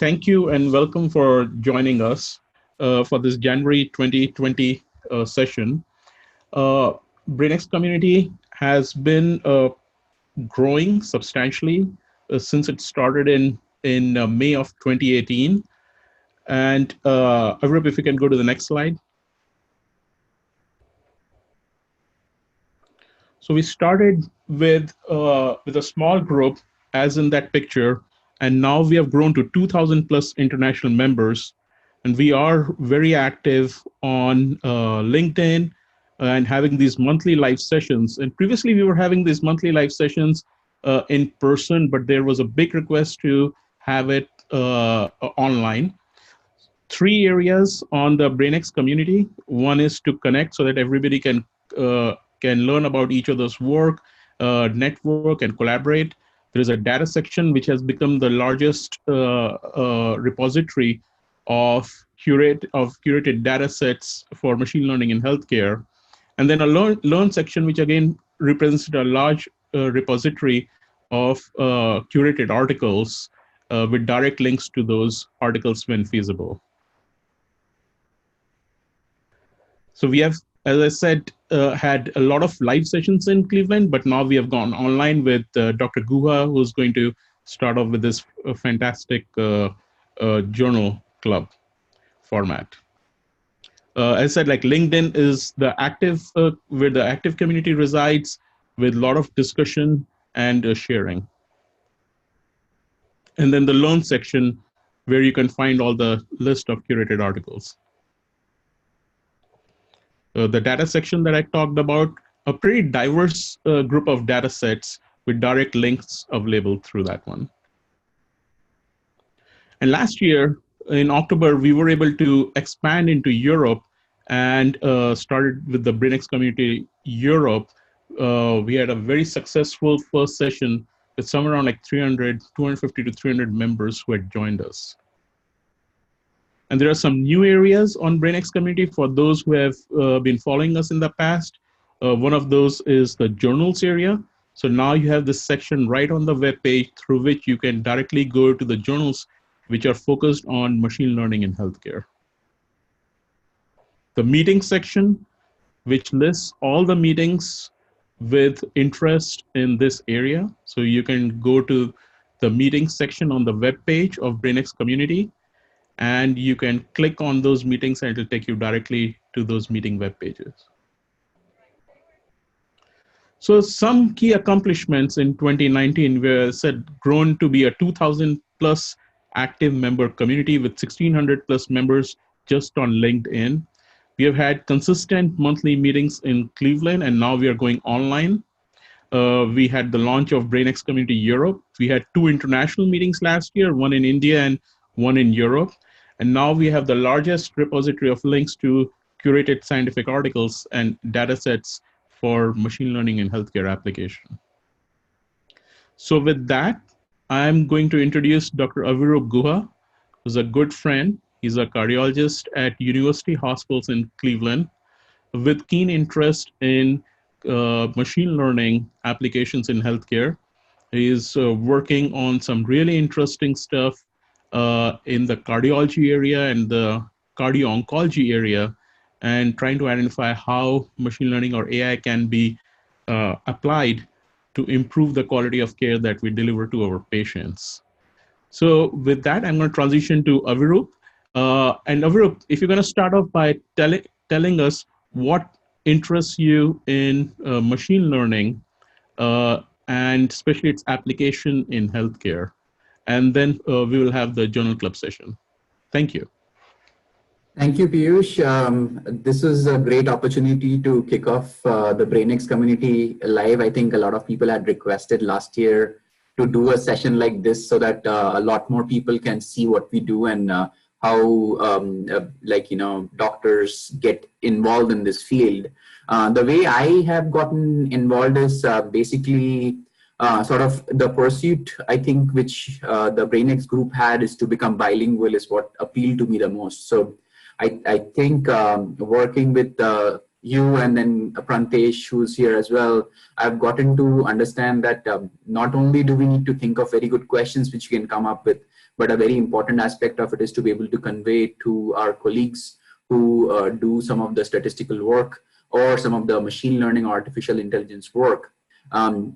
Thank you and welcome for joining us for this January 2020 session. Uh, BrainX community has been growing substantially since it started in May of 2018. And Avirup, if you can go to the next slide. So we started with a small group, as in that picture, and now we have grown to 2,000 plus international members, and we are very active on LinkedIn and having these monthly live sessions. And previously, we were having these monthly live sessions in person, but there was a big request to have it online. Three areas on the BrainX community. One is to connect so that everybody can learn about each other's work, network, and collaborate. There is a data section which has become the largest repository of curated data sets for machine learning in healthcare. And then a learn section, which again represents a large repository of curated articles with direct links to those articles when feasible. So we have, as I said, had a lot of live sessions in Cleveland, but now we have gone online with Dr. Guha, who's going to start off with this fantastic journal club format. As I said, like LinkedIn is the active, where the active community resides, with a lot of discussion and sharing. And then the learn section, where you can find all the list of curated articles. The data section that I talked about, a pretty diverse group of data sets with direct links available through that one. And last year, in October, we were able to expand into Europe and started with the BrainX community Europe. We had a very successful first session with somewhere around like 250 to 300 members who had joined us. And there are some new areas on BrainX community for those who have been following us in the past. One of those is the journals area. So now you have this section right on the web page through which you can directly go to the journals which are focused on machine learning in healthcare. The meeting section, which lists all the meetings with interest in this area. So you can go to the meeting section on the web page of BrainX community, and you can click on those meetings and it will take you directly to those meeting web pages. So some key accomplishments in 2019 were grown to be a 2,000 plus active member community with 1,600 plus members just on LinkedIn. We have had consistent monthly meetings in Cleveland, and now we are going online. We had the launch of BrainX Community Europe. We had 2 international meetings last year, one in India and one in Europe. And now we have the largest repository of links to curated scientific articles and data sets for machine learning in healthcare application. So with that, I'm going to introduce Dr. Avirup Guha, who's a good friend. He's a cardiologist at University Hospitals in Cleveland with keen interest in machine learning applications in healthcare. He's working on some really interesting stuff in the cardiology area and the cardio-oncology area, and trying to identify how machine learning or AI can be applied to improve the quality of care that we deliver to our patients. So with that, I'm going to transition to Avirup. And Avirup, if you're going to start off by telling us what interests you in machine learning, and especially its application in healthcare. And then we will have the journal club session. Thank you. Thank you, Piyush. This is a great opportunity to kick off the BrainX community live. I think a lot of people had requested last year to do a session like this so that a lot more people can see what we do and how, doctors get involved in this field. The way I have gotten involved is basically sort of the pursuit, I think, which the BrainX group had is to become bilingual is what appealed to me the most. So I think working with you and then Prantesh, who's here as well, I've gotten to understand that not only do we need to think of very good questions which you can come up with, but a very important aspect of it is to be able to convey to our colleagues who do some of the statistical work or some of the machine learning or artificial intelligence work.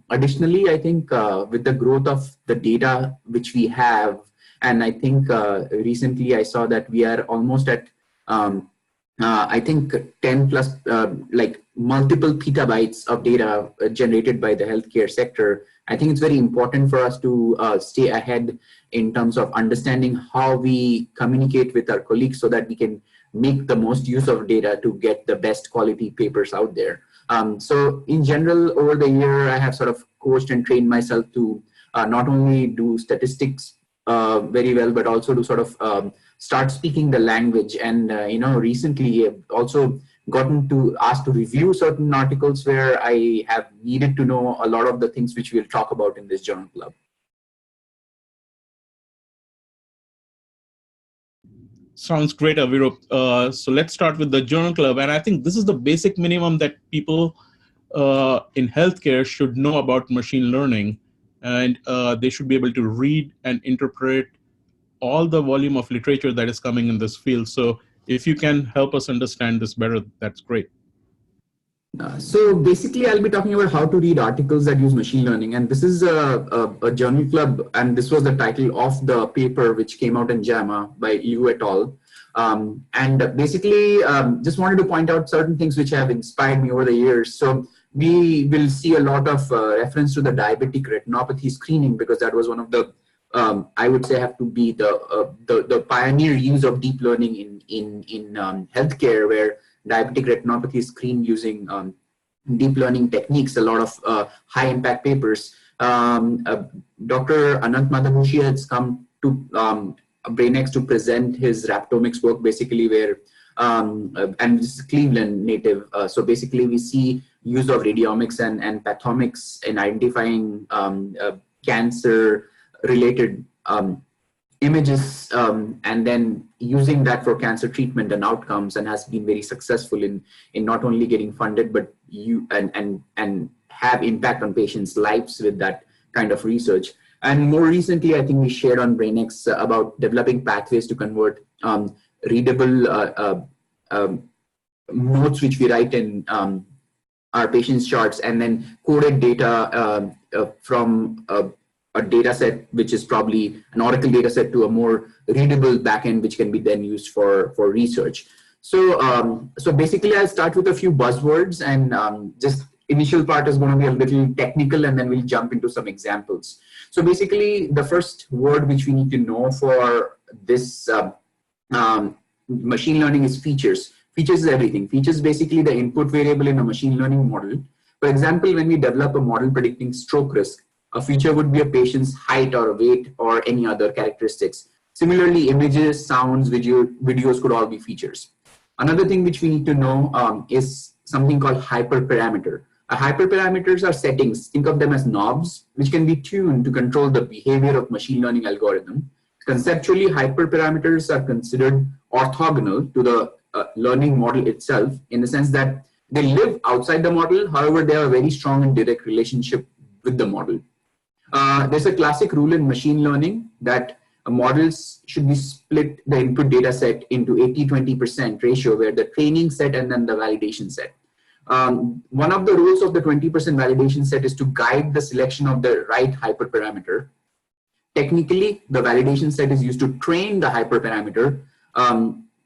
Additionally, I think with the growth of the data which we have, and I think recently I saw that we are almost at I think 10 plus like multiple petabytes of data generated by the healthcare sector. I think it's very important for us to stay ahead in terms of understanding how we communicate with our colleagues so that we can make the most use of data to get the best quality papers out there. So in general, over the year, I have sort of coached and trained myself to not only do statistics very well, but also to sort of start speaking the language. And you know, recently I've also gotten to asked to review certain articles where I have needed to know a lot of the things which we'll talk about in this journal club. Sounds great, Avirup. So let's start with the journal club. And I think this is the basic minimum that people in healthcare should know about machine learning. And they should be able to read and interpret all the volume of literature that is coming in this field. So if you can help us understand this better, that's great. So basically, I'll be talking about how to read articles that use machine learning. And this is a journal club, and this was the title of the paper which came out in JAMA by Liu et al. And basically, just wanted to point out certain things which have inspired me over the years. So we will see a lot of reference to the diabetic retinopathy screening, because that was one of the, I would say, have to be the pioneer use of deep learning in healthcare, where diabetic retinopathy is screened using deep learning techniques, a lot of high impact papers. Dr. Anant Madhavushi has come to BrainX to present his Raptomics work, basically where, and this is Cleveland native. So basically we see use of radiomics and pathomics in identifying cancer related images, and then using that for cancer treatment and outcomes, and has been very successful in not only getting funded, but and have impact on patients' lives with that kind of research. And more recently, I think we shared on BrainX about developing pathways to convert readable notes which we write in our patients' charts, and then coded data from a data set which is probably an Oracle data set to a more readable backend which can be then used for research. So, so basically I'll start with a few buzzwords, and just initial part is going to be a little technical, and then we'll jump into some examples. So basically the first word which we need to know for this machine learning is features. Features is everything. Features is basically the input variable in a machine learning model. For example, when we develop a model predicting stroke risk, a feature would be a patient's height or weight or any other characteristics. Similarly, images, sounds, videos could all be features. Another thing which we need to know is something called hyperparameter. Hyperparameters are settings. Think of them as knobs which can be tuned to control the behavior of machine learning algorithm. Conceptually, hyperparameters are considered orthogonal to the learning model itself, in the sense that they live outside the model. However, they have a very strong and direct relationship with the model. There's a classic rule in machine learning that models should be split the input data set into 80-20% ratio, where the training set and then the validation set. One of the rules of the 20% validation set is to guide the selection of the right hyperparameter. Technically, the validation set is used to train the hyperparameter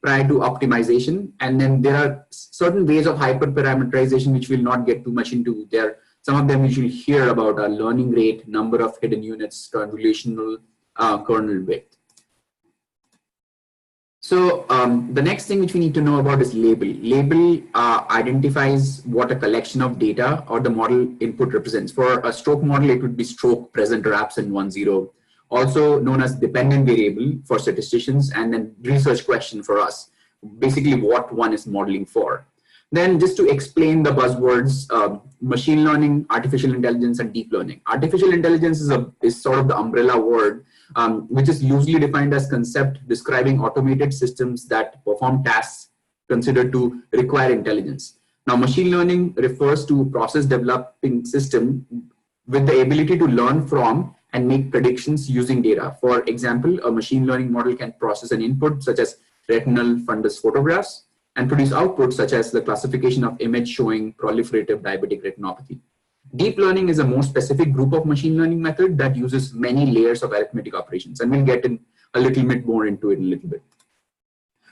prior to optimization. And then there are certain ways of hyperparameterization which we'll not get too much into there. Some of them you should hear about are learning rate, number of hidden units, convolutional kernel width. So the next thing which we need to know about is label. Label identifies what a collection of data or the model input represents. For a stroke model, it would be stroke present or absent 1, 0. Also known as dependent variable for statisticians, and then research question for us, basically what one is modeling for. Then just to explain the buzzwords, machine learning, artificial intelligence, and deep learning. Artificial intelligence is sort of the umbrella word, which is loosely defined as concept describing automated systems that perform tasks considered to require intelligence. Now, machine learning refers to process developing system with the ability to learn from and make predictions using data. For example, a machine learning model can process an input such as retinal fundus photographs and produce outputs such as the classification of image showing proliferative diabetic retinopathy. Deep learning is a more specific group of machine learning method that uses many layers of arithmetic operations, and we'll get in a little bit more into it in a little bit.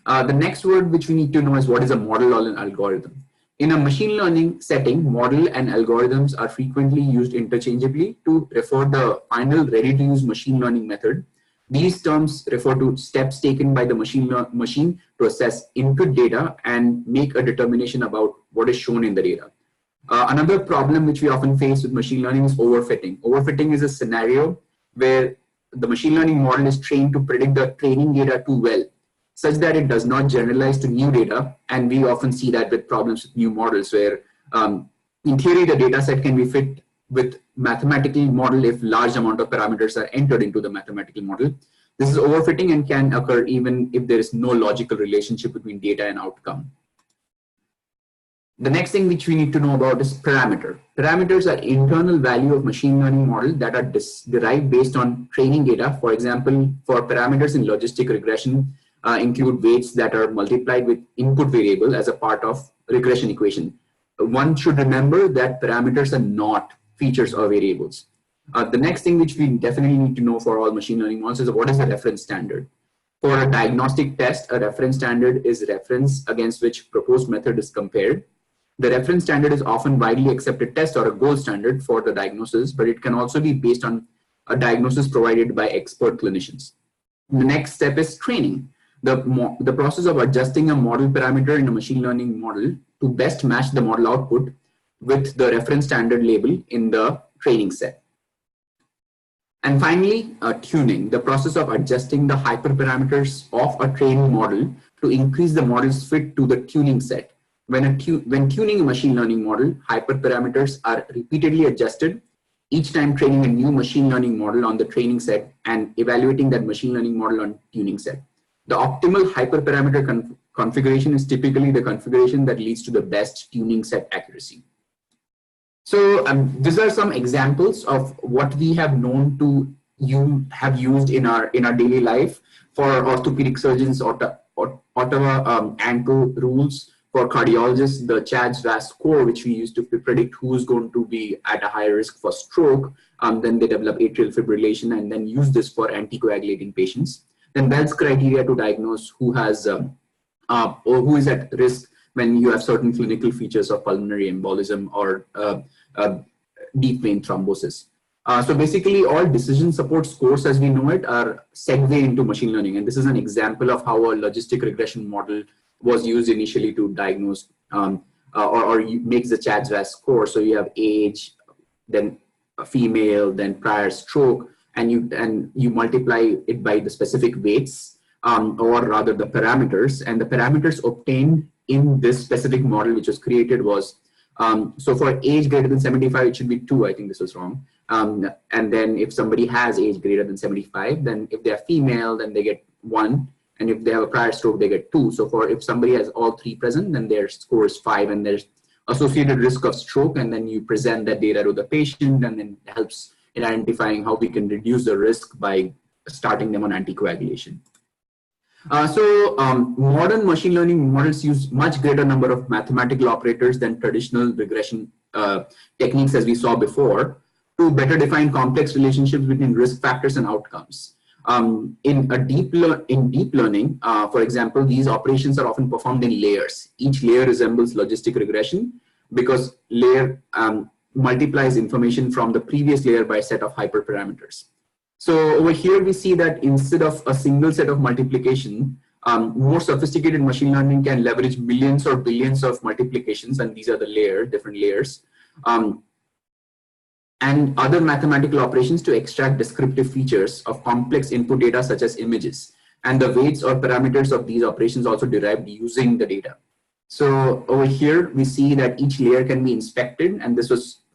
The next word which we need to know is what is a model or an algorithm. In a machine learning setting, model and algorithms are frequently used interchangeably to refer the final ready-to-use machine learning method. These terms refer to steps taken by the machine to assess input data and make a determination about what is shown in the data. Another problem which we often face with machine learning is overfitting. Overfitting is a scenario where the machine learning model is trained to predict the training data too well, such that it does not generalize to new data. And we often see that with problems with new models where in theory, the data set can be fit with mathematical model if large amount of parameters are entered into the mathematical model. This is overfitting and can occur even if there is no logical relationship between data and outcome. The next thing which we need to know about is parameter. Parameters are internal value of machine learning model that are derived based on training data. For example, for parameters in logistic regression include weights that are multiplied with input variable as a part of regression equation. One should remember that parameters are not features or variables. The next thing which we definitely need to know for all machine learning models is what is the reference standard. For a diagnostic test, a reference standard is reference against which proposed method is compared. The reference standard is often widely accepted test or a gold standard for the diagnosis, but it can also be based on a diagnosis provided by expert clinicians. The next step is training. The process of adjusting a model parameter in a machine learning model to best match the model output with the reference standard label in the training set. And finally, tuning, the process of adjusting the hyperparameters of a training model to increase the model's fit to the tuning set. When tuning a machine learning model, hyperparameters are repeatedly adjusted, each time training a new machine learning model on the training set and evaluating that machine learning model on tuning set. The optimal hyperparameter configuration is typically the configuration that leads to the best tuning set accuracy. So these are some examples of what we have known to have used in our daily life. For orthopedic surgeons, Ottawa ankle rules. For cardiologists, the CHA2DS2-VASc score, which we use to predict who's going to be at a higher risk for stroke. Then they develop atrial fibrillation and then use this for anticoagulating patients. Then Bell's criteria to diagnose who has or who is at risk when you have certain clinical features of pulmonary embolism or deep vein thrombosis. So basically, all decision support scores as we know it are segue into machine learning. And this is an example of how a logistic regression model was used initially to diagnose or makes the CHA2DS2-VASc score. So you have age, then a female, then prior stroke, and you multiply it by the specific weights or rather the parameters. And the parameters obtained in this specific model which was created was, so for age greater than 75, it should be 2. I think this was wrong. And then if somebody has age greater than 75, then if they're female, then they get 1. And if they have a prior stroke, they get 2. So if somebody has all 3 present, then their score is 5 and there's associated risk of stroke. And then you present that data to the patient and then it helps in identifying how we can reduce the risk by starting them on anticoagulation. Modern machine learning models use much greater number of mathematical operators than traditional regression techniques as we saw before to better define complex relationships between risk factors and outcomes. In deep learning, for example, these operations are often performed in layers. Each layer resembles logistic regression because layer multiplies information from the previous layer by a set of hyperparameters. So over here, we see that instead of a single set of multiplication, more sophisticated machine learning can leverage millions or billions of multiplications, and these are the different layers, and other mathematical operations to extract descriptive features of complex input data such as images. And the weights or parameters of these operations also derived using the data. So over here, we see that each layer can be inspected, and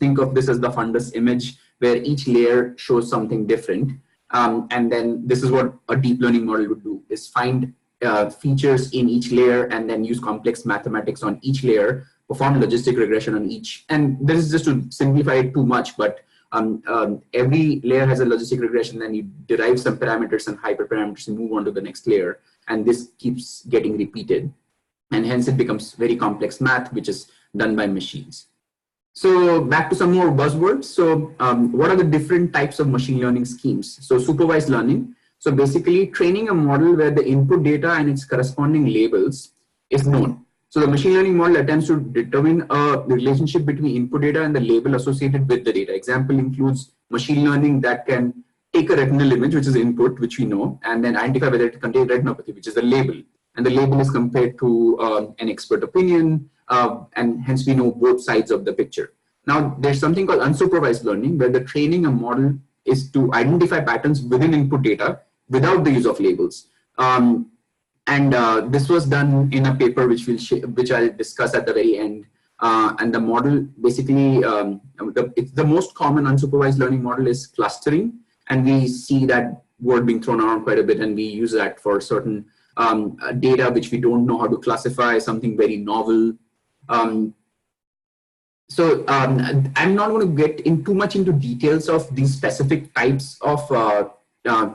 think of this as the fundus image, where each layer shows something different. And then this is what a deep learning model would do, is find features in each layer and then use complex mathematics on each layer, perform logistic regression on each. And this is just to simplify it too much, but every layer has a logistic regression, then you derive some parameters and hyperparameters and move on to the next layer. And this keeps getting repeated. And hence it becomes very complex math, which is done by machines. So back to some more buzzwords. So what are the different types of machine learning schemes? So supervised learning. So basically training a model where the input data and its corresponding labels is known. So the machine learning model attempts to determine a relationship between input data and the label associated with the data. Example includes machine learning that can take a retinal image, which is input, which we know, and then identify whether it contains retinopathy, which is the label. And the label is compared to an expert opinion, and hence we know both sides of the picture. Now, there's something called unsupervised learning, where the training a model is to identify patterns within input data without the use of labels. This was done in a paper which I'll discuss at the very end. And the model basically, the most common unsupervised learning model is clustering. And we see that word being thrown around quite a bit, and we use that for certain data which we don't know how to classify, something very novel. I'm not going to get in too much into details of these specific types of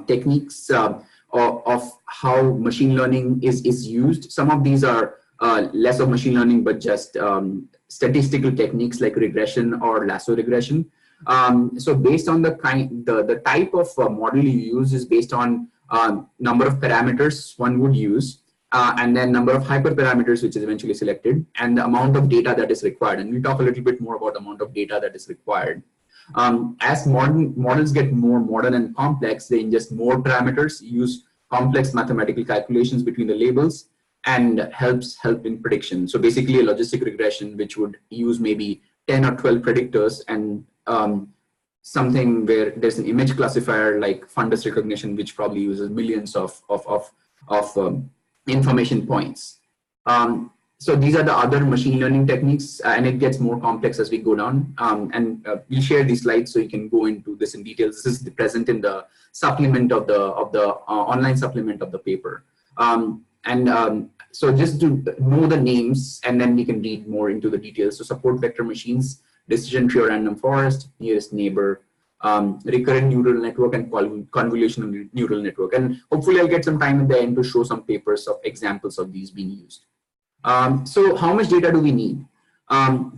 techniques of how machine learning is used. Some of these are less of machine learning, but just statistical techniques like regression or lasso regression. So based on the type of model you use is based on number of parameters one would use, and then number of hyperparameters which is eventually selected, and the amount of data that is required. And we'll talk a little bit more about the amount of data that is required. As modern models get more modern and complex, they ingest more parameters, use complex mathematical calculations between the labels, and help in prediction. So basically a logistic regression which would use maybe 10 or 12 predictors, and something where there's an image classifier like fundus recognition, which probably uses millions of information points. So these are the other machine learning techniques, and it gets more complex as we go down. We'll share these slides so you can go into this in details. This is present in the supplement of the online supplement of the paper. So just to know the names, and then we can read more into the details. So support vector machines, decision tree or random forest, nearest neighbor, recurrent neural network, and convolutional neural network. And hopefully I'll get some time at the end to show some papers of examples of these being used. So how much data do we need?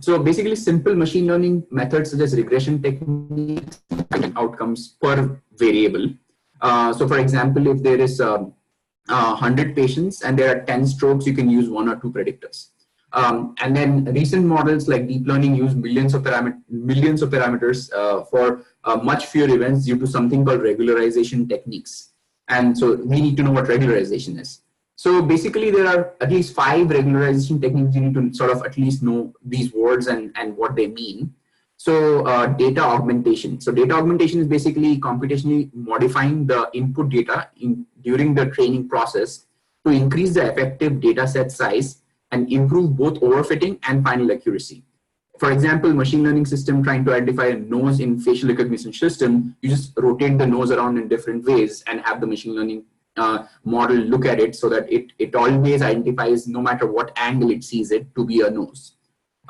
So basically simple machine learning methods such as regression techniques and outcomes per variable. So for example, if there is 100 patients and there are 10 strokes, you can use 1 or 2 predictors. And then recent models like deep learning use millions of parameters for much fewer events due to something called regularization techniques. And so we need to know what regularization is. So basically there are at least 5 regularization techniques. You need to sort of at least know these words and what they mean. So data augmentation. So data augmentation is basically computationally modifying the input data during the training process to increase the effective data set size and improve both overfitting and final accuracy. For example, machine learning system trying to identify a nose in facial recognition system, you just rotate the nose around in different ways and have the machine learning model look at it so that it always identifies, no matter what angle it sees it, to be a nose.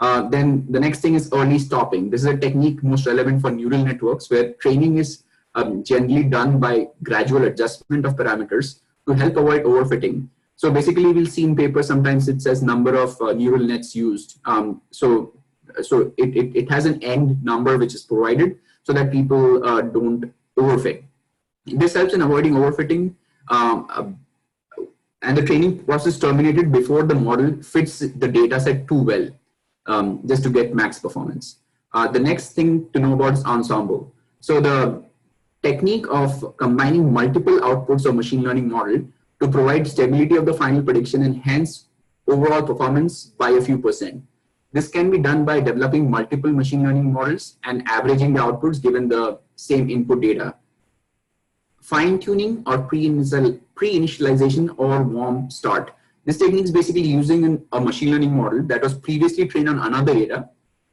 Then the next thing is early stopping. This is a technique most relevant for neural networks where training is generally done by gradual adjustment of parameters to help avoid overfitting. So basically we'll see in papers sometimes it says number of neural nets used. So it has an end number which is provided so that people don't overfit. This helps in avoiding overfitting, and the training process terminated before the model fits the data set too well, just to get max performance. The next thing to know about is ensemble. So the technique of combining multiple outputs of machine learning model to provide stability of the final prediction and hence overall performance by a few %. This can be done by developing multiple machine learning models and averaging the outputs given the same input data. Fine-tuning or pre-initialization or warm start. This technique is basically using a machine learning model that was previously trained on another data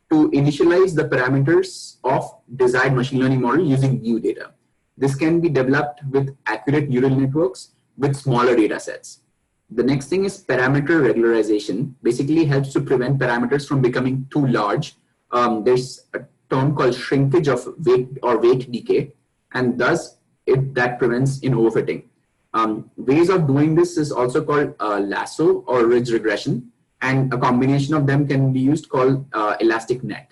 to initialize the parameters of desired machine learning model using new data. This can be developed with accurate neural networks with smaller data sets. The next thing is parameter regularization. Basically helps to prevent parameters from becoming too large. There's term called shrinkage of weight or weight decay, and thus that prevents in overfitting. Ways of doing this is also called lasso or ridge regression, and a combination of them can be used called elastic net.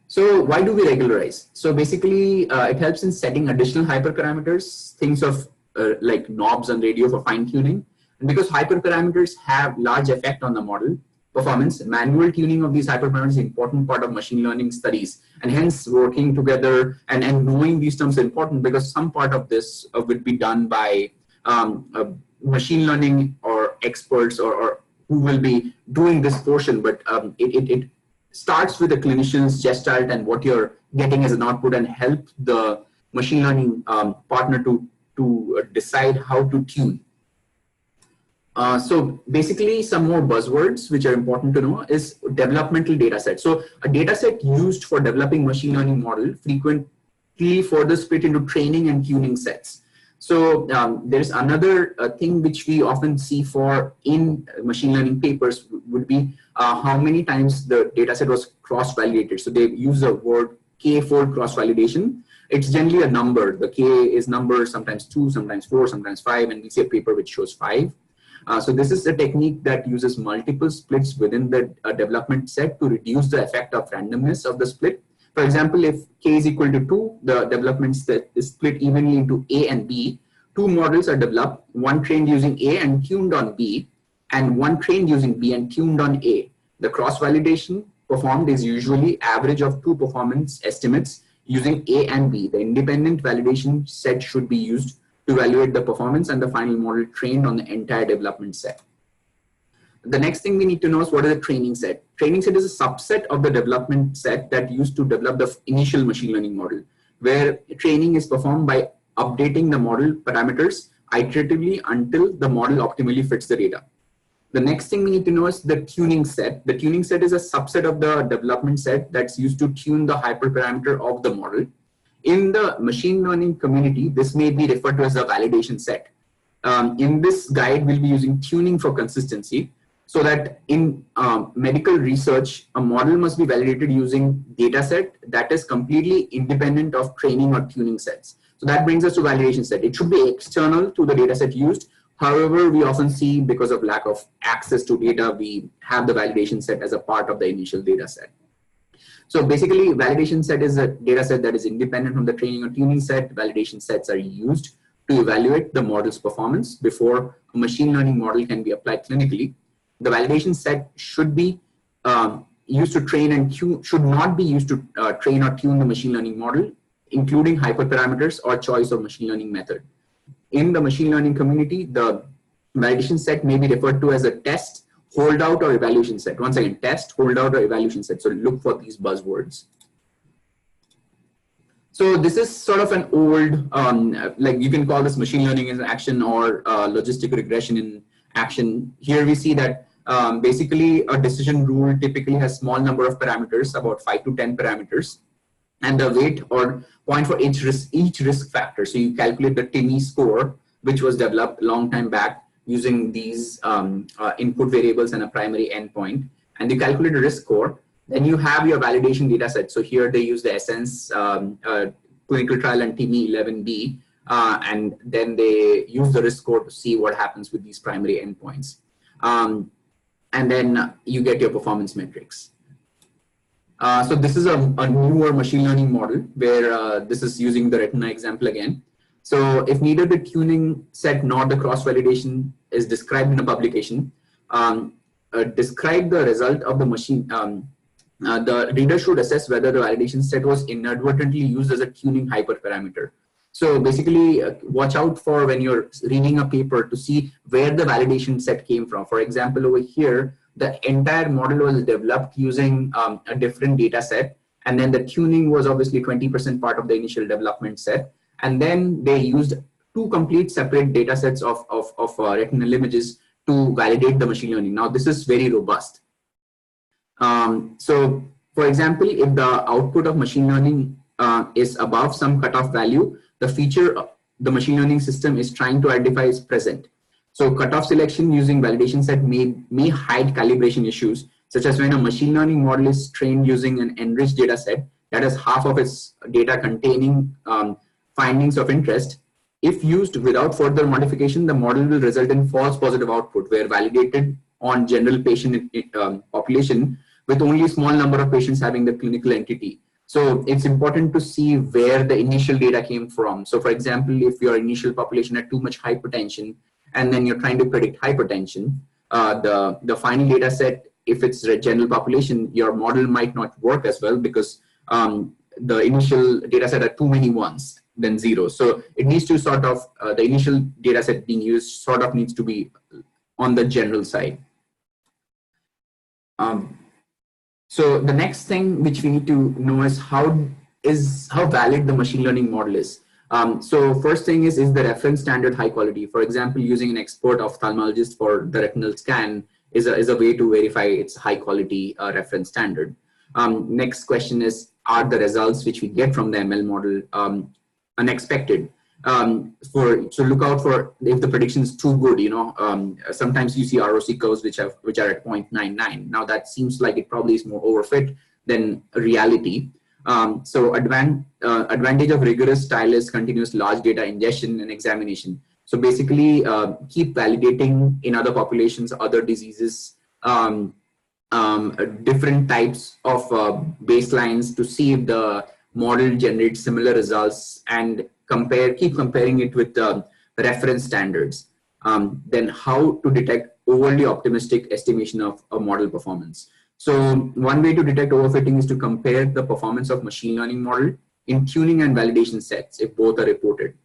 So why do we regularize? So basically, it helps in setting additional hyperparameters, things of like knobs and radio for fine tuning. And because hyperparameters have large effect on the model performance, manual tuning of these hyperparameters is an important part of machine learning studies. And hence working together and knowing these terms is important, because some part of this would be done by machine learning or experts or who will be doing this portion. But it starts with the clinician's gestalt and what you're getting as an output, and help the machine learning partner to decide how to tune. So basically, some more buzzwords which are important to know is developmental data set. So a data set used for developing machine learning model frequently further split into training and tuning sets. So there's another thing which we often see for in machine learning papers would be how many times the data set was cross-validated. So they use the word K-fold cross-validation. It's generally a number. The K is number, sometimes 2, sometimes 4, sometimes 5, and we see a paper which shows 5. So this is a technique that uses multiple splits within the development set to reduce the effect of randomness of the split. For example, if K is equal to 2, the development set is split evenly into A and B. 2 models are developed, one trained using A and tuned on B, and one trained using B and tuned on A. The cross-validation performed is usually average of 2 performance estimates using A and B. The independent validation set should be used to evaluate the performance and the final model trained on the entire development set. The next thing we need to know is what is a training set. Training set is a subset of the development set that used to develop the initial machine learning model, where training is performed by updating the model parameters iteratively until the model optimally fits the data. The next thing we need to know is the tuning set. The tuning set is a subset of the development set that's used to tune the hyperparameter of the model. In the machine learning community, this may be referred to as a validation set. In this guide, we'll be using tuning for consistency, so that in medical research, a model must be validated using data set that is completely independent of training or tuning sets. So that brings us to validation set. It should be external to the data set used. However, we often see, because of lack of access to data, we have the validation set as a part of the initial data set. So basically, validation set is a data set that is independent from the training or tuning set. Validation sets are used to evaluate the model's performance before a machine learning model can be applied clinically. The validation set should be used to train and tune, should not be used to train or tune the machine learning model, including hyperparameters or choice of machine learning method. In the machine learning community, the validation set may be referred to as a test, holdout, or evaluation set. Once again, test, holdout, or evaluation set. So look for these buzzwords. So this is sort of an old, like you can call this machine learning in action or logistic regression in action. Here we see that basically a decision rule typically has small number of parameters, about 5 to 10 parameters, and the weight or point for each risk factor. So you calculate the TIMI score, which was developed a long time back using these input variables and a primary endpoint, and you calculate a risk score. Then you have your validation data set. So here they use the Essence clinical trial and TIMI 11B, and then they use the risk score to see what happens with these primary endpoints. And then you get your performance metrics. So this is a newer machine learning model where this is using the retina example again. So if neither the tuning set nor the cross-validation is described in a publication, describe the result of the machine. The reader should assess whether the validation set was inadvertently used as a tuning hyperparameter. So basically, watch out for when you're reading a paper to see where the validation set came from. For example, over here, the entire model was developed using a different data set. And then the tuning was obviously 20% part of the initial development set. And then they used 2 complete separate data sets of retinal images to validate the machine learning. Now, this is very robust. So, for example, if the output of machine learning is above some cutoff value, the feature the machine learning system is trying to identify is present. So cutoff selection using validation set may hide calibration issues such as when a machine learning model is trained using an enriched data set that has half of its data containing findings of interest. If used without further modification, the model will result in false positive output where validated on general patient population with only a small number of patients having the clinical entity. So it's important to see where the initial data came from. So for example, if your initial population had too much hypertension and then you're trying to predict hypertension, the final data set, if it's a general population, your model might not work as well because the initial data set had too many ones than zeros. So it needs to sort of, the initial data set being used sort of needs to be on the general side. So the next thing which we need to know is how valid the machine learning model is. So first thing is the reference standard high quality? For example, using an expert ophthalmologist for the retinal scan is a way to verify its high quality reference standard. Next question is, are the results which we get from the ML model unexpected? So look out for if the prediction is too good. Sometimes you see ROC curves which are at 0.99. Now that seems like it probably is more overfit than reality. So advantage of rigorous stylus continuous large data ingestion and examination. So basically keep validating in other populations, other diseases, different types of baselines to see if the model generates similar results, and keep comparing it with reference standards. Then how to detect overly optimistic estimation of a model performance. So one way to detect overfitting is to compare the performance of machine learning model in tuning and validation sets if both are reported.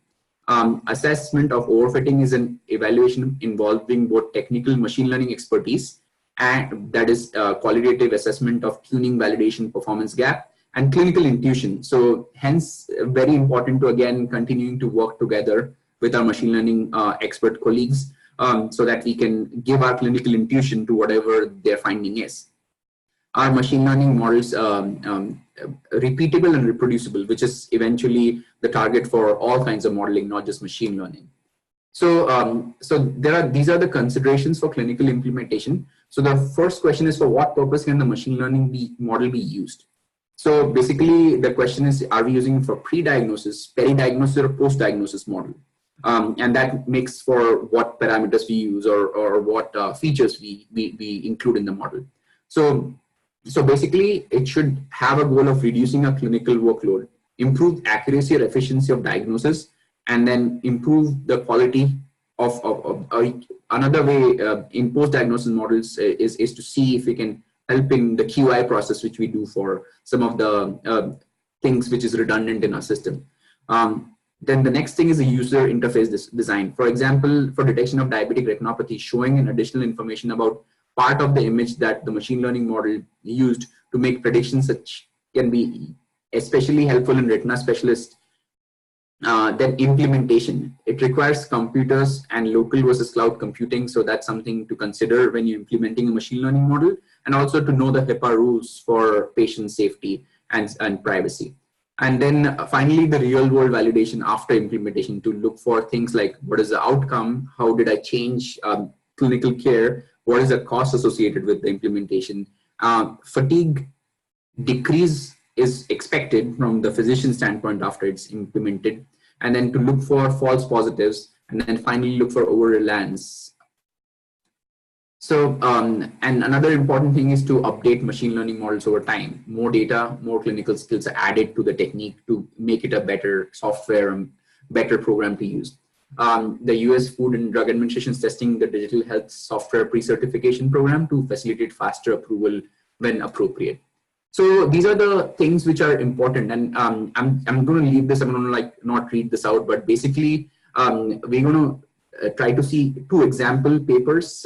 Assessment of overfitting is an evaluation involving both technical machine learning expertise, and that is qualitative assessment of tuning, validation, performance gap, and clinical intuition. So hence very important to again continuing to work together with our machine learning expert colleagues so that we can give our clinical intuition to whatever their finding is. Are machine learning models repeatable and reproducible, which is eventually the target for all kinds of modeling, not just machine learning. So, these are the considerations for clinical implementation. So the first question is, for what purpose can the machine learning model be used? So basically the question is, are we using it for pre-diagnosis, peri-diagnosis, or post-diagnosis model? And that makes for what parameters we use or what features we include in the model. So basically it should have a goal of reducing a clinical workload, improve accuracy or efficiency of diagnosis, and then improve the quality of another way in post-diagnosis models is to see if we can help in the QI process, which we do for some of the things which is redundant in our system. Then the next thing is the user interface design. For example, for detection of diabetic retinopathy, showing an additional information about part of the image that the machine learning model used to make predictions, such can be especially helpful in retina specialists. Then implementation, it requires computers and local versus cloud computing. So that's something to consider when you're implementing a machine learning model, and also to know the HIPAA rules for patient safety and privacy. And then finally, the real world validation after implementation, to look for things like, what is the outcome? How did I change clinical care? What is the cost associated with the implementation? Fatigue decrease is expected from the physician standpoint after it's implemented, and then to look for false positives, and then finally look for over reliance. So, and another important thing is to update machine learning models over time. More data, more clinical skills are added to the technique to make it a better software and better program to use. The US Food and Drug Administration is testing the digital health software pre-certification program to facilitate faster approval when appropriate. So these are the things which are important, and I'm going to leave this. I'm going to not read this out, but basically we're going to try to see two example papers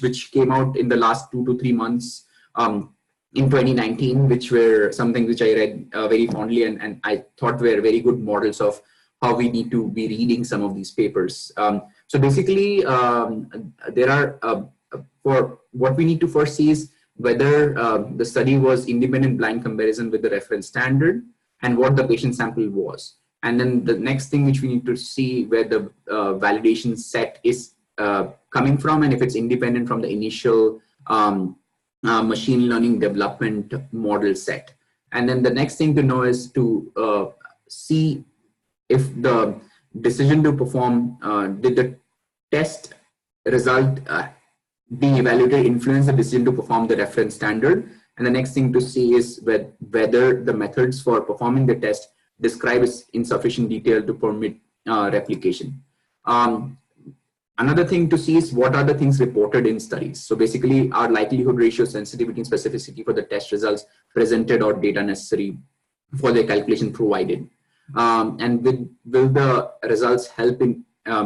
which came out in the last 2 to 3 months in 2019, which were something which I read very fondly, and I thought were very good models of how we need to be reading some of these papers. So basically, there are for what we need to first see is whether the study was independent blind comparison with the reference standard and what the patient sample was. And then the next thing which we need to see where the validation set is coming from, and if it's independent from the initial machine learning development model set. And then the next thing to know is to see if the decision to perform, did the test result being evaluated influence the decision to perform the reference standard. And the next thing to see is whether the methods for performing the test describe in sufficient detail to permit replication. Another thing to see is what are the things reported in studies. So basically, our likelihood ratio, sensitivity, and specificity for the test results presented or data necessary for the calculation provided. And will the results help in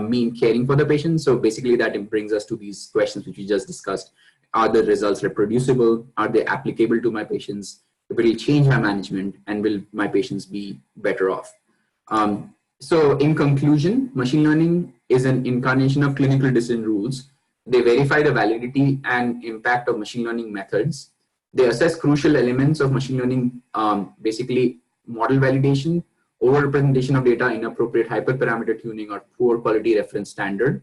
me in caring for the patient? So basically, that brings us to these questions which we just discussed. Are the results reproducible? Are they applicable to my patients? Will it change my management? And will my patients be better off? So in conclusion, machine learning is an incarnation of clinical decision rules. They verify the validity and impact of machine learning methods. They assess crucial elements of machine learning, basically model validation, overrepresentation of data, inappropriate hyperparameter tuning, or poor quality reference standard.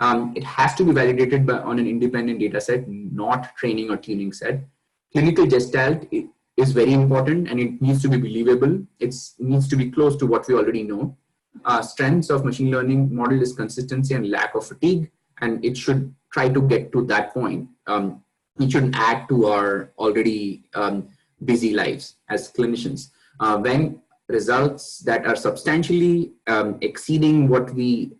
It has to be validated on an independent data set, not training or tuning set. Clinical gestalt is very important, and it needs to be believable. It needs to be close to what we already know. Strengths of machine learning model is consistency and lack of fatigue, and it should try to get to that point. It shouldn't add to our already busy lives as clinicians. When results that are substantially exceeding what we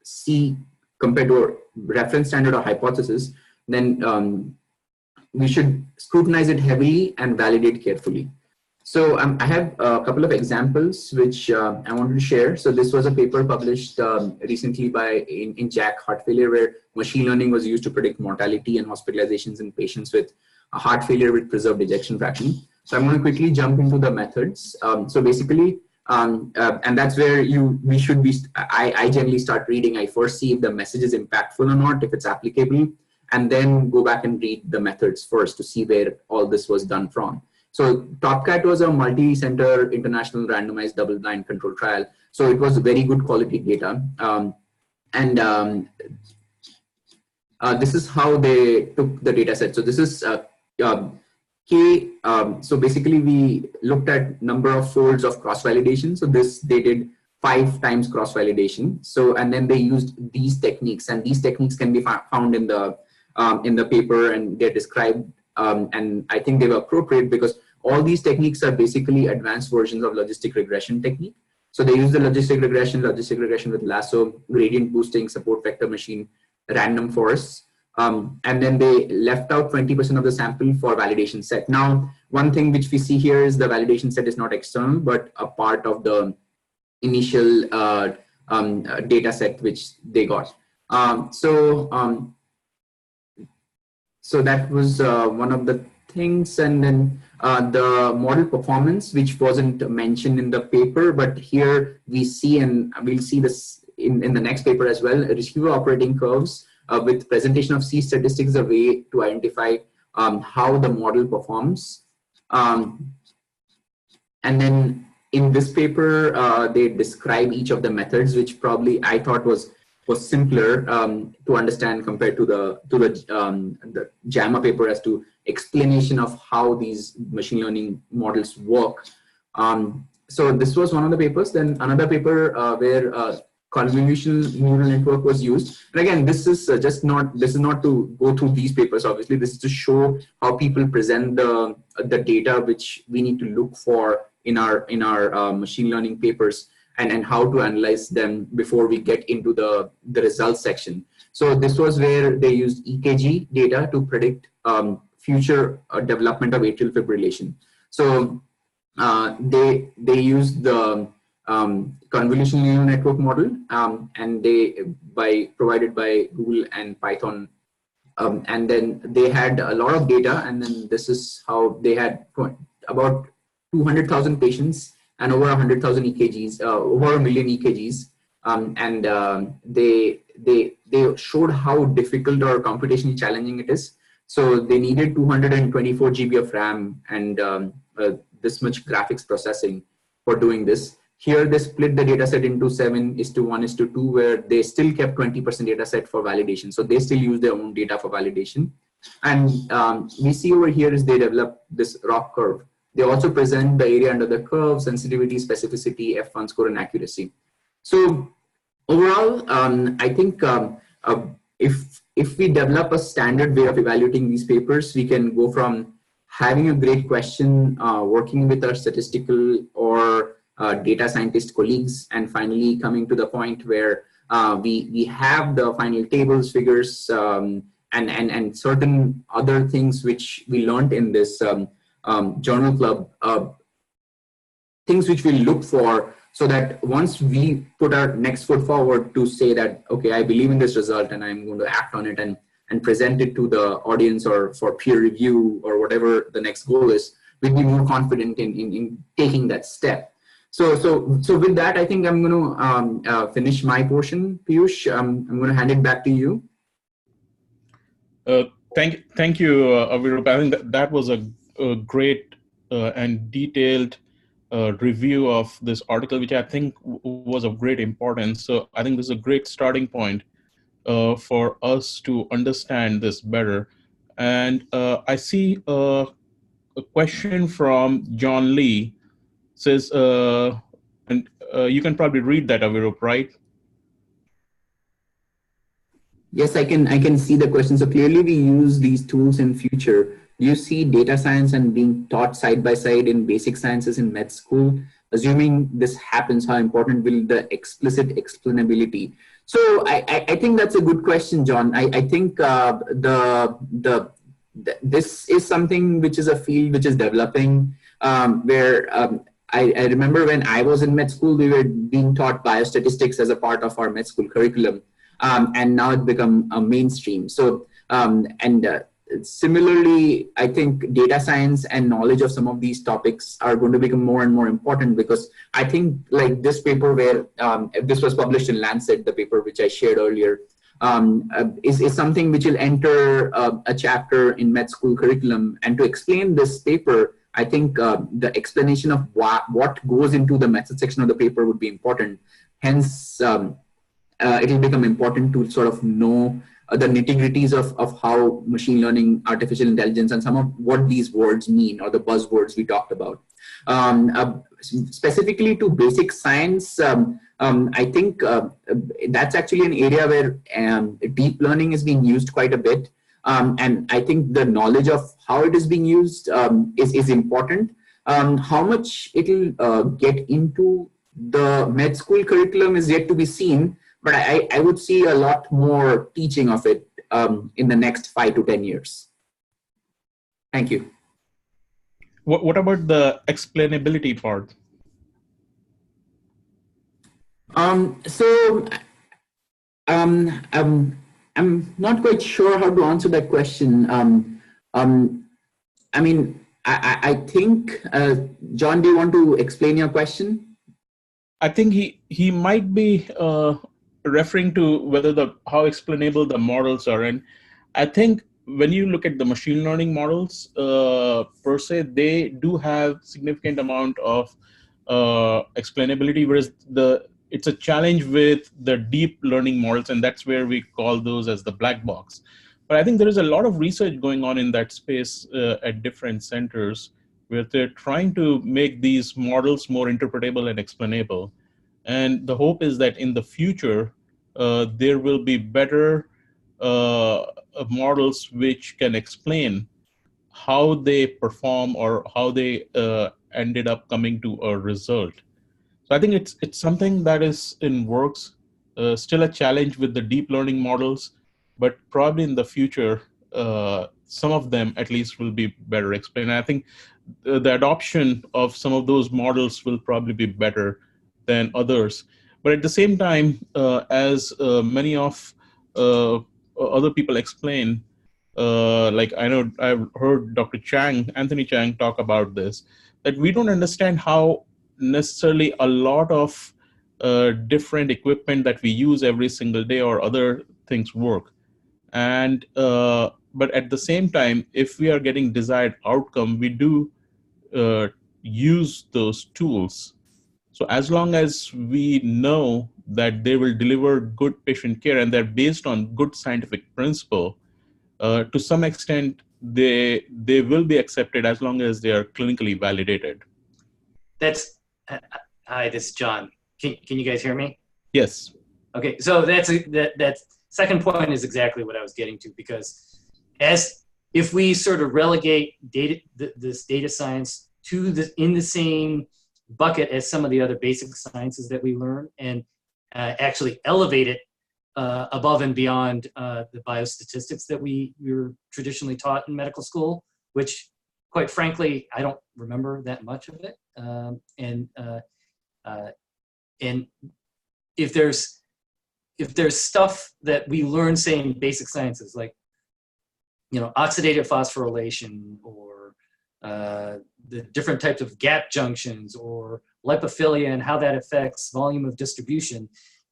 see compared to a reference standard or hypothesis, then we should scrutinize it heavily and validate carefully. So I have a couple of examples which I wanted to share. So this was a paper published recently in JAC Heart Failure, where machine learning was used to predict mortality and hospitalizations in patients with heart failure with preserved ejection fraction. So I'm going to quickly jump into the methods. So basically, and that's where we should be. I generally start reading. I first see if the message is impactful or not, if it's applicable, and then go back and read the methods first to see where all this was done from. So TopCat was a multi-center international randomized double-blind control trial. So it was very good quality data. This is how they took the data set. So this is so basically we looked at number of folds of cross-validation. So they did 5 times cross-validation. So, and then they used these techniques, and these techniques can be found in the paper, and they're described. And I think they were appropriate because all these techniques are basically advanced versions of logistic regression technique. So they use the logistic regression with lasso, gradient boosting, support vector machine, random forests. And then they left out 20% of the sample for validation set. Now, one thing which we see here is the validation set is not external, but a part of the initial data set which they got. So that was one of the things. And then the model performance, which wasn't mentioned in the paper, but here we see, and we'll see this in the next paper as well, receiver operating curves with presentation of C statistics, a way to identify how the model performs. And then in this paper, they describe each of the methods, which probably I thought was simpler to understand compared to the JAMA paper as to explanation of how these machine learning models work. So this was one of the papers. Then another paper where convolutional neural network was used. And again, this is not to go through these papers. Obviously, this is to show how people present the data which we need to look for in our machine learning papers, and how to analyze them before we get into the results section. So this was where they used EKG data to predict future development of atrial fibrillation. So they used the convolutional neural network model, and provided by Google and Python. And then they had a lot of data, and then this is how they had about 200,000 patients and over 100,000 EKGs, over 1 million EKGs. They showed how difficult or computationally challenging it is. So they needed 224 GB of RAM and this much graphics processing for doing this. Here they split the data set into 7:1:2, where they still kept 20% data set for validation. So they still use their own data for validation. And we see over here is they develop this rock curve. They also present the area under the curve, sensitivity, specificity, F1 score, and accuracy. So overall, I think if we develop a standard way of evaluating these papers, we can go from having a great question, working with our statistical or data scientist colleagues, and finally coming to the point where we have the final tables, figures, and certain other things which we learned in this journal club, things which we look for, so that once we put our next foot forward to say that, okay, I believe in this result and I'm going to act on it and present it to the audience or for peer review or whatever the next goal is, we'll be more confident in taking that step. So with that, I think I'm going to finish my portion. Piyush, I'm going to hand it back to you. Thank you, Avirup. I think that was a great and detailed review of this article, which I think was of great importance. So I think this is a great starting point for us to understand this better. And I see a question from John Lee. Says, and you can probably read that, Avirup, right? Yes, I can see the question. So clearly we use these tools in future. Do you see data science and being taught side by side in basic sciences in med school? Assuming this happens, how important will the explicit explainability? So I think that's a good question, John. I think this is something which is a field which is developing, where I remember when I was in med school, we were being taught biostatistics as a part of our med school curriculum. And now it's become a mainstream. So, similarly, I think data science and knowledge of some of these topics are going to become more and more important, because I think like this paper where this was published in Lancet, the paper which I shared earlier, is something which will enter a chapter in med school curriculum. And to explain this paper, I think the explanation of what goes into the method section of the paper would be important. Hence, it will become important to sort of know the nitty-gritties of how machine learning, artificial intelligence, and some of what these words mean, or the buzzwords we talked about. Specifically to basic science, I think that's actually an area where deep learning is being used quite a bit. And I think the knowledge of how it is being used is important. How much it will get into the med school curriculum is yet to be seen. But I would see a lot more teaching of it in the next 5 to 10 years. Thank you. What about the explainability part? I'm not quite sure how to answer that question. I mean, I think, John, do you want to explain your question? I think he might be referring to whether how explainable the models are. And I think when you look at the machine learning models per se, they do have significant amount of explainability, whereas it's a challenge with the deep learning models, and that's where we call those as the black box. But I think there is a lot of research going on in that space at different centers, where they're trying to make these models more interpretable and explainable. And the hope is that in the future, there will be better models which can explain how they perform or how they ended up coming to a result. So I think it's something that is in works, still a challenge with the deep learning models, but probably in the future, some of them at least will be better explained. And I think the adoption of some of those models will probably be better than others. But at the same time, as many of other people explain, like I know I've heard Dr. Anthony Chang talk about this, that we don't understand how necessarily a lot of different equipment that we use every single day or other things work. And but at the same time, if we are getting desired outcome, we do use those tools. So as long as we know that they will deliver good patient care and they're based on good scientific principle, to some extent, they will be accepted as long as they are clinically validated. That's hi, this is John. Can you guys hear me? Yes. Okay, so that second point is exactly what I was getting to, because if we sort of relegate this data science to in the same bucket as some of the other basic sciences that we learn, and actually elevate it above and beyond the biostatistics that we were traditionally taught in medical school, which, quite frankly, I don't remember that much of it. And if there's stuff that we learn, say, in basic sciences, like, you know, oxidative phosphorylation, or the different types of gap junctions, or lipophilia and how that affects volume of distribution,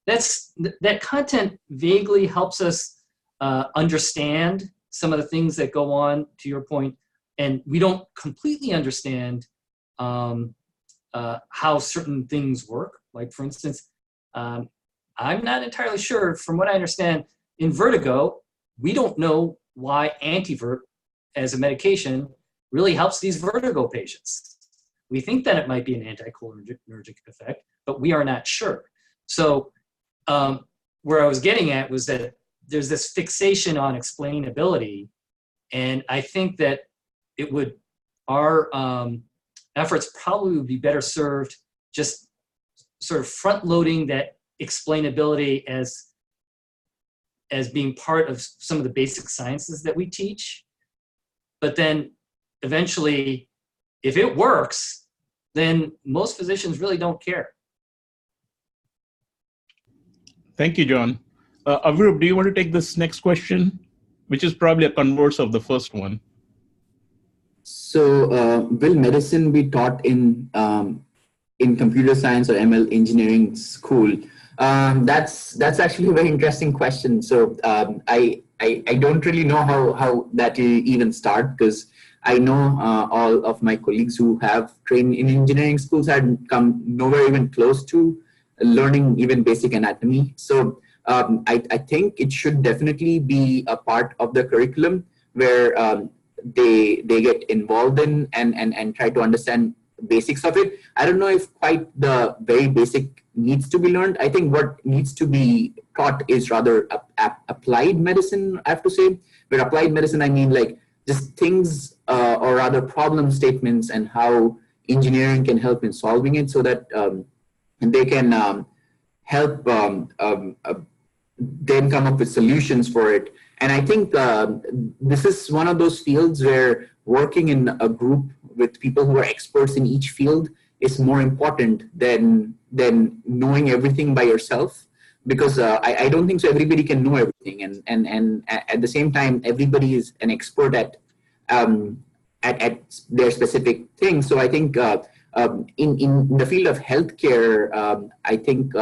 that content vaguely helps us understand some of the things that go on, to your point, and we don't completely understand how certain things work. Like, for instance, I'm not entirely sure, from what I understand, in vertigo, we don't know why antivert as a medication really helps these vertigo patients. We think that it might be an anticholinergic effect, but we are not sure. So where I was getting at was that there's this fixation on explainability, and I think that our efforts probably would be better served just sort of front-loading that explainability as being part of some of the basic sciences that we teach. But then eventually, if it works, then most physicians really don't care. Thank you, John. Avirup, do you want to take this next question, which is probably a converse of the first one? So will medicine be taught in computer science or ML engineering school? That's actually a very interesting question. So I don't really know how that will even start, because I know all of my colleagues who have trained in engineering schools had come nowhere even close to learning even basic anatomy. So I think it should definitely be a part of the curriculum where they get involved in and try to understand basics of it. I don't know if quite the very basic needs to be learned. I think what needs to be taught is rather applied medicine, I have to say. With applied medicine, I mean like just things or rather problem statements and how engineering can help in solving it, so that they can help then come up with solutions for it. And I think this is one of those fields where working in a group with people who are experts in each field is more important than knowing everything by yourself, because I don't think so everybody can know everything, and at the same time everybody is an expert at their specific thing. So I think in the field of healthcare, I think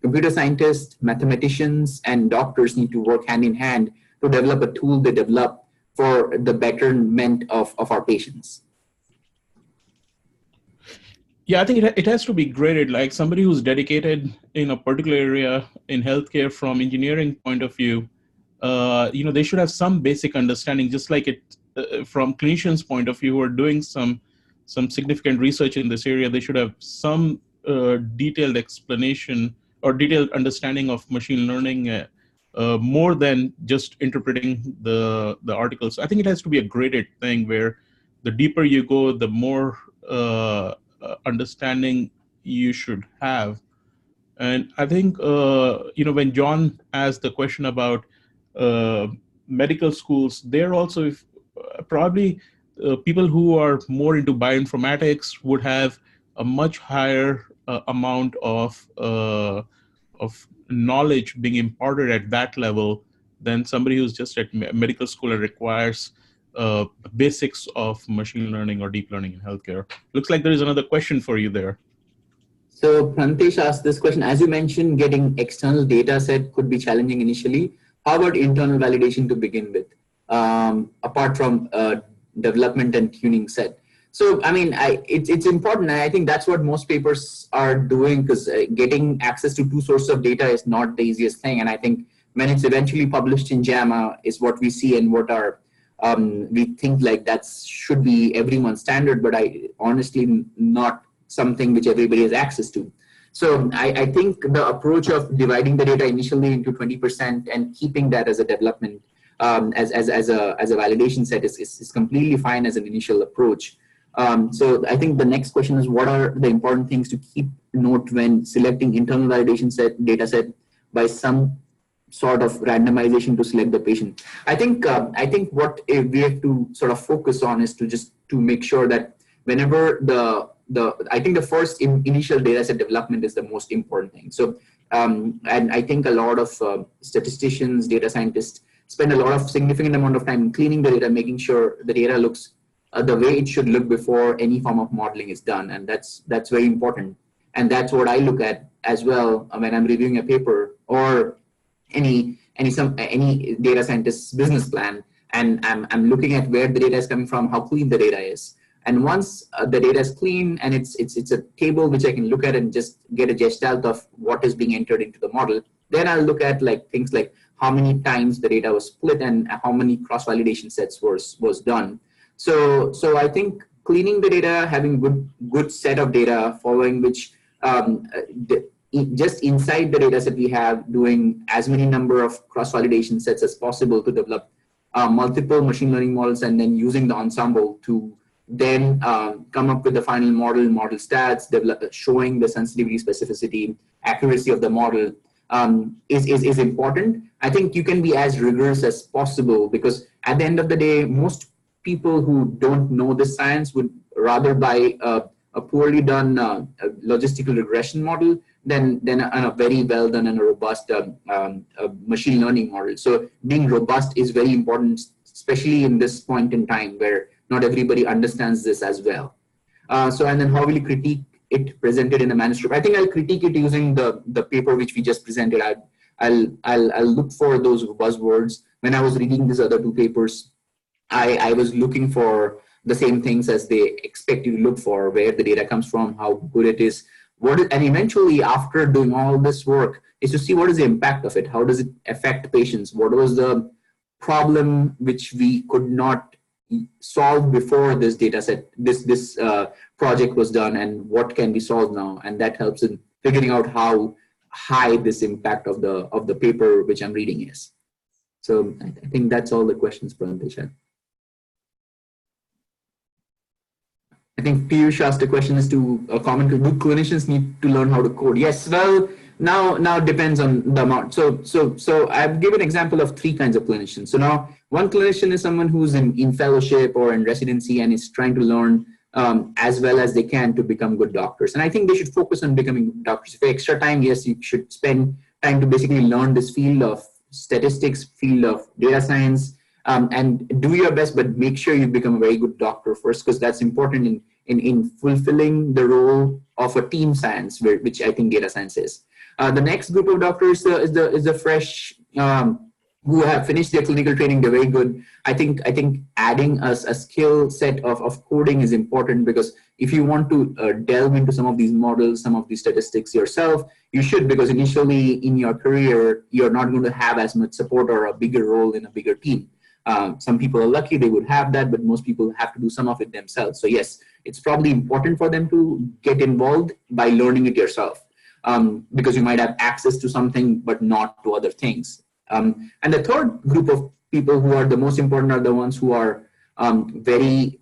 computer scientists, mathematicians, and doctors need to work hand in hand to develop a tool they develop for the betterment of our patients. Yeah, I think it has to be graded. Like somebody who's dedicated in a particular area in healthcare from engineering point of view, they should have some basic understanding, just like it from clinicians' point of view who are doing some significant research in this area. They should have some detailed explanation or detailed understanding of machine learning, more than just interpreting the articles. I think it has to be a graded thing where the deeper you go, the more understanding you should have. And I think, when John asked the question about medical schools, they're also probably people who are more into bioinformatics would have a much higher amount of knowledge being imparted at that level than somebody who's just at medical school and requires basics of machine learning or deep learning in healthcare. Looks like there is another question for you there. So Prantesh asked this question: as you mentioned, getting external data set could be challenging initially. How about internal validation to begin with, apart from development and tuning set? So, I mean, it's important. And I think that's what most papers are doing, because getting access to two sources of data is not the easiest thing. And I think when it's eventually published in JAMA is what we see and what our we think like that should be everyone's standard, but I honestly not something which everybody has access to. So I think the approach of dividing the data initially into 20% and keeping that as a development as a validation set is completely fine as an initial approach. So I think the next question is, what are the important things to keep note when selecting internal validation set data set by some sort of randomization to select the patient? I think what we have to sort of focus on is to make sure that whenever I think the first initial data set development is the most important thing. So and I think a lot of statisticians, data scientists spend a lot of significant amount of time cleaning the data, making sure the data looks the way it should look before any form of modeling is done, and that's very important. And that's what I look at as well when I'm reviewing a paper or any data scientist's business plan, and I'm looking at where the data is coming from, how clean the data is. And once the data is clean and it's a table which I can look at and just get a gestalt of what is being entered into the model, then I'll look at like things like how many times the data was split and how many cross-validation sets was done. So I think cleaning the data, having good set of data, following which just inside the data set we have, doing as many number of cross-validation sets as possible to develop multiple machine learning models, and then using the ensemble to then come up with the final model stats, showing the sensitivity, specificity, accuracy of the model is important. I think you can be as rigorous as possible, because at the end of the day, most people who don't know this science would rather buy a poorly done logistical regression model than a very well done and a robust machine learning model. So being robust is very important, especially in this point in time where not everybody understands this as well. So, and then how will you critique it presented in a manuscript? I think I'll critique it using the paper which we just presented. I'll look for those buzzwords. When I was reading these other two papers, I was looking for the same things as they expect you to look for, where the data comes from, how good it is, and eventually after doing all this work is to see what is the impact of it, how does it affect patients, what was the problem which we could not solve before this data set, this project was done, and what can be solved now, and that helps in figuring out how high this impact of the paper which I'm reading is. So I think that's all the questions, presentation. I think Piyush asked a question as to a comment: do clinicians need to learn how to code? Yes, well, now it depends on the amount. So I've given an example of three kinds of clinicians. So now one clinician is someone who's in fellowship or in residency and is trying to learn as well as they can to become good doctors. And I think they should focus on becoming doctors. If extra time, yes, you should spend time to basically learn this field of statistics, field of data science, and do your best, but make sure you become a very good doctor first, because that's important in fulfilling the role of a team science, which I think data science is. The next group of doctors is the fresh who have finished their clinical training. They're very good. I think adding a skill set of coding is important, because if you want to delve into some of these models, some of these statistics yourself, you should, because initially in your career, you're not going to have as much support or a bigger role in a bigger team. Some people are lucky, they would have that, but most people have to do some of it themselves. So yes, it's probably important for them to get involved by learning it yourself, because you might have access to something, but not to other things. And the third group of people who are the most important are the ones who are very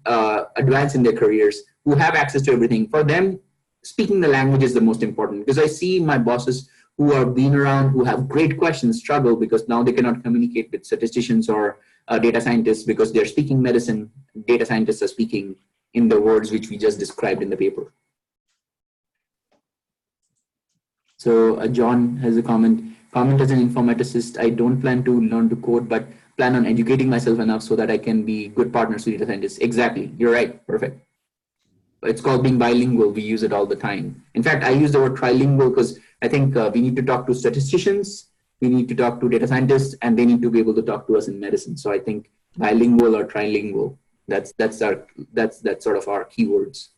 advanced in their careers, who have access to everything. For them, speaking the language is the most important, because I see my bosses who have been around, who have great questions, struggle because now they cannot communicate with statisticians or data scientists because they're speaking medicine. Data scientists are speaking in the words which we just described in the paper. So John has a comment. Comment as an informaticist, I don't plan to learn to code, but plan on educating myself enough so that I can be good partners with data scientists. Exactly, you're right, perfect. It's called being bilingual. We use it all the time. In fact, I use the word trilingual because I think we need to talk to statisticians, we need to talk to data scientists, and they need to be able to talk to us in medicine. So I think bilingual or trilingual, that's sort of our keywords.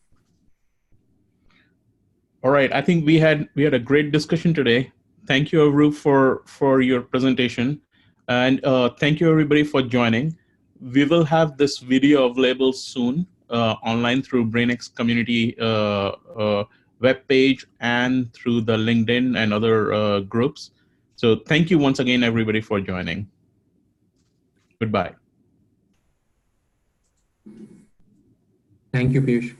All right, I think we had a great discussion today. thank you, Avirup, for your presentation. And thank you, everybody, for joining. We will have this video available soon online through BrainX community webpage and through the LinkedIn and other groups. So thank you once again, everybody, for joining. Goodbye. Thank you, Piyush.